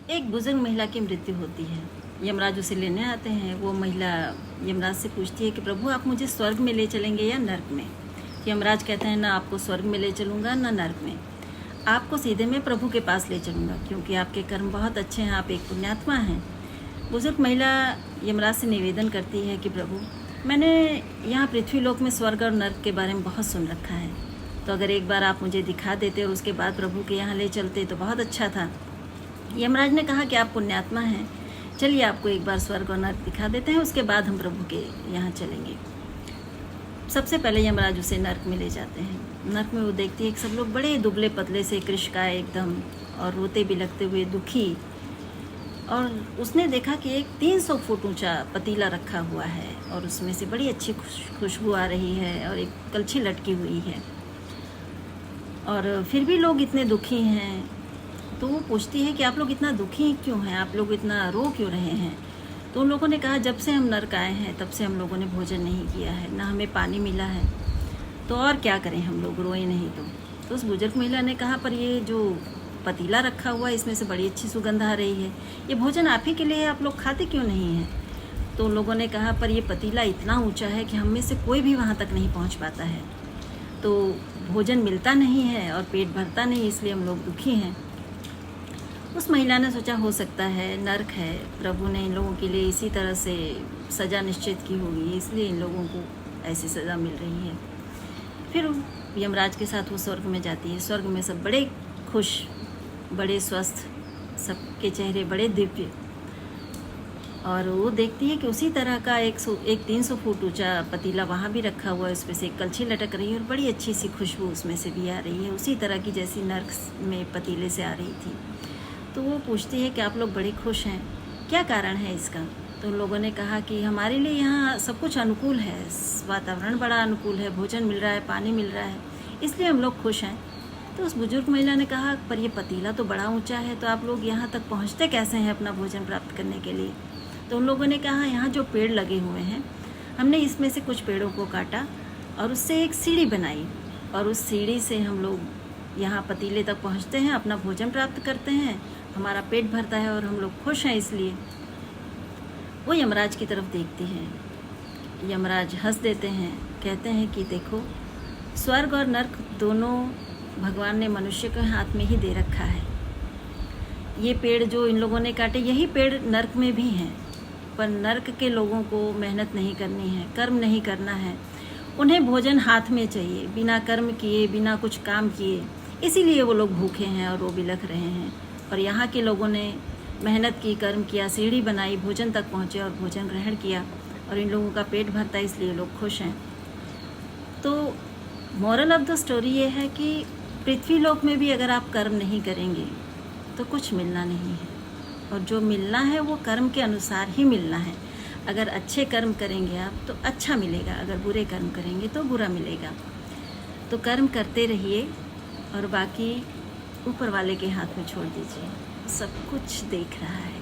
एक बुजुर्ग महिला की मृत्यु होती है। यमराज उसे लेने आते हैं। वो महिला यमराज से पूछती है कि प्रभु आप मुझे स्वर्ग में ले चलेंगे या नर्क में। यमराज कहते हैं ना आपको स्वर्ग में ले चलूँगा ना नर्क में, आपको सीधे मैं प्रभु के पास ले चलूँगा क्योंकि आपके कर्म बहुत अच्छे हैं, आप एक पुण्यात्मा हैं। बुजुर्ग महिला यमराज से निवेदन करती है कि प्रभु मैंने यहाँ पृथ्वी लोक में स्वर्ग और नर्क के बारे में बहुत सुन रखा है, तो अगर एक बार आप मुझे दिखा देते और उसके बाद प्रभु के यहाँ ले चलते तो बहुत अच्छा था। यमराज ने कहा कि आप पुण्यात्मा हैं, चलिए आपको एक बार स्वर्ग और नर्क दिखा देते हैं, उसके बाद हम प्रभु के यहाँ चलेंगे। सबसे पहले यमराज उसे नर्क में ले जाते हैं। नर्क में वो देखती है कि सब लोग बड़े दुबले पतले से कृशकाय एकदम और रोते बिलखते हुए दुखी, और उसने देखा कि एक 300 फुट ऊंचा पतीला रखा हुआ है और उसमें से बड़ी अच्छी खुशबू आ रही है और एक कलछी लटकी हुई है, और फिर भी लोग इतने दुखी हैं। तो वो पूछती है कि आप लोग इतना दुखी क्यों हैं, आप लोग इतना रो क्यों रहे हैं। तो उन लोगों ने कहा जब से हम नर्क आए हैं तब से हम लोगों ने भोजन नहीं किया है, ना हमें पानी मिला है, तो और क्या करें, हम लोग रोए नहीं। तो उस बुजुर्ग महिला ने कहा पर ये जो पतीला रखा हुआ है इसमें से बड़ी अच्छी सुगंध आ रही है, ये भोजन आप ही के लिए है, आप लोग खाते क्यों नहीं हैं। तो उन लोगों ने कहा पर ये पतीला इतना ऊंचा है कि हम में से कोई भी वहाँ तक नहीं पहुँच पाता है, तो भोजन मिलता नहीं है और पेट भरता नहीं, इसलिए हम लोग दुखी हैं। उस महिला ने सोचा हो सकता है नर्क है, प्रभु ने इन लोगों के लिए इसी तरह से सज़ा निश्चित की होगी, इसलिए इन लोगों को ऐसी सज़ा मिल रही है। फिर यमराज के साथ वो स्वर्ग में जाती है। स्वर्ग में सब बड़े खुश, बड़े स्वस्थ, सबके चेहरे बड़े दिव्य, और वो देखती है कि उसी तरह का एक 300 फुट ऊंचा पतीला वहाँ भी रखा हुआ है, उसमें से एक कलछी लटक रही है और बड़ी अच्छी सी खुशबू उसमें से भी आ रही है, उसी तरह की जैसी नर्क में पतीले से आ रही थी। तो वो पूछती है कि आप लोग बड़े खुश हैं, क्या कारण है इसका। तो उन लोगों ने कहा कि हमारे लिए यहाँ सब कुछ अनुकूल है, वातावरण बड़ा अनुकूल है, भोजन मिल रहा है, पानी मिल रहा है, इसलिए हम लोग खुश हैं। तो उस बुजुर्ग महिला ने कहा पर ये पतीला तो बड़ा ऊंचा है, तो आप लोग यहाँ तक पहुँचते कैसे हैं अपना भोजन प्राप्त करने के लिए। तो उन लोगों ने कहा यहाँ जो पेड़ लगे हुए हैं, हमने इसमें से कुछ पेड़ों को काटा और उससे एक सीढ़ी बनाई, और उस सीढ़ी से हम लोग यहाँ पतीले तक पहुँचते हैं, अपना भोजन प्राप्त करते हैं, हमारा पेट भरता है और हम लोग खुश हैं। इसलिए वो यमराज की तरफ देखती हैं। यमराज हंस देते हैं, कहते हैं कि देखो स्वर्ग और नर्क दोनों भगवान ने मनुष्य के हाथ में ही दे रखा है। ये पेड़ जो इन लोगों ने काटे यही पेड़ नर्क में भी हैं, पर नर्क के लोगों को मेहनत नहीं करनी है, कर्म नहीं करना है, उन्हें भोजन हाथ में चाहिए, बिना कर्म किए, बिना कुछ काम किए, इसीलिए वो लोग भूखे हैं और रो बिलख रहे हैं। और यहाँ के लोगों ने मेहनत की, कर्म किया, सीढ़ी बनाई, भोजन तक पहुँचे और भोजन ग्रहण किया, और इन लोगों का पेट भरता है, इसलिए लोग खुश हैं। तो मॉरल ऑफ द स्टोरी ये है कि पृथ्वी लोक में भी अगर आप कर्म नहीं करेंगे तो कुछ मिलना नहीं है, और जो मिलना है वो कर्म के अनुसार ही मिलना है। अगर अच्छे कर्म करेंगे आप तो अच्छा मिलेगा, अगर बुरे कर्म करेंगे तो बुरा मिलेगा। तो कर्म करते रहिए और बाकी ऊपर वाले के हाथ में छोड़ दीजिए, सब कुछ देख रहा है।